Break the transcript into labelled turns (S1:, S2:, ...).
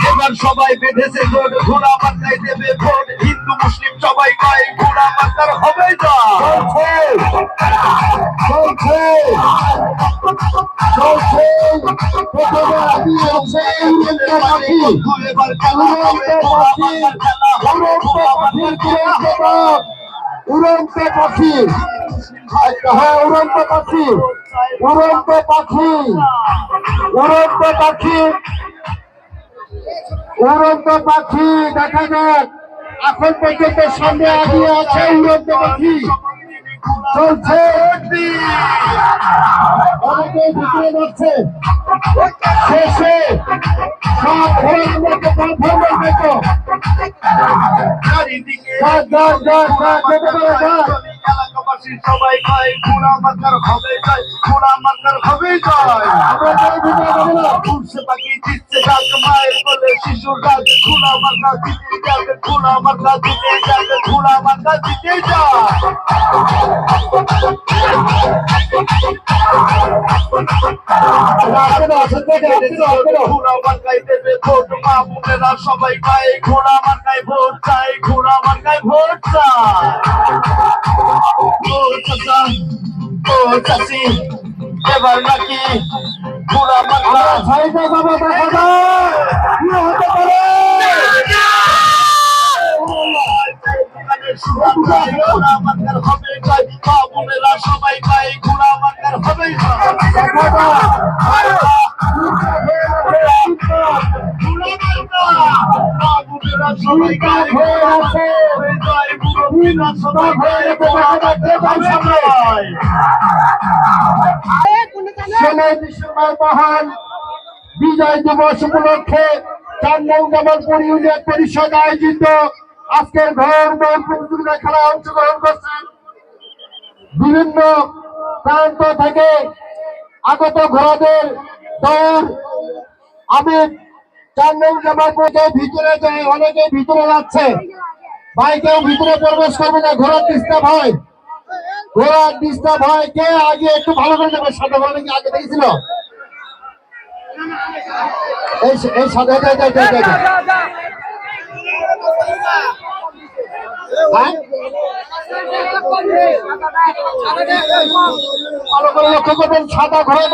S1: এবার সবাই বেঁধেছে জোট, ঘোড়া মার্কায় দেবে ভোট। হিন্দু মুসলিম সবাই কয় ঘোড়া মার্কার হবে যা।
S2: উড়ন্ত পাখি, হ্যাঁ উড়ন্ত পাখি, উড়ন্ত পাখি, উড়ন্ত পাখি, উড়ন্ত পাখি দেখা যাক। এখন পর্যন্ত সামনে আগিয়ে আছে উড়ন্ত পাখি, চলছে অনেকে ভিতরে যাচ্ছে, শেষে সব ঘোড়াগুলোকে কনফার্মের মতো
S1: এলাকাবাসী সবাই কয় ঘোড়া মার্কার হবে জয়, ঘোড়া মার্কার হবে জয়। উঠছে পাখি দিচ্ছে ডাক, মায়ের কোলে শিশুর ডাক, ঘোড়া মার্কা জিতে যাবে, ঘোড়া মার্কা জিতে যাবে, ঘোড়া মার্কা জিতে যায়। ঘোড়া মার্কায় দেবে ভোট, মা বোনেরা সবাই পায় ঘোড়া মার্কায় ভোট চাই, ঘোড়া মার্কায় ভোট চাই। ও চাচা, ও চাচি, এবার নাকি ঘোড়া মার্কা
S2: সাইডে যাবে, দেখা যায় কি হতে পারে।
S1: ঘোড়া মার্কার হবে জয়, মা বোনেরা সবাই পায় ঘোড়া মার্কার হবে জয়। সবাই
S2: মহান বিজয় দিবস উপলক্ষে 4 নং জামালপুর ইউনিয়ন পরিষদ আয়োজিত আজকের ঘর দৌড় প্রতিযোগিতা খেলায় অংশগ্রহণ করছেন বিভিন্ন প্রান্ত থেকে আগত ঘোড়াদের দৌড়। আমি 4 নং জামালপুরের ভিতরে যাই, অনেকে ভিতরে যাচ্ছে, বাইকেও ভিতরে প্রবেশ করবে না, ঘোড়ার ডিস্টার্ব হয়, ঘোড়ার ডিস্টার্ব হয়। কে আগে একটু ভালো করে যাবে, সাদা ঘোড়া নাকি আগে দেখেছিল এই সাদা ভালো করে লক্ষ্য করবেন, সাদা ঘোড়া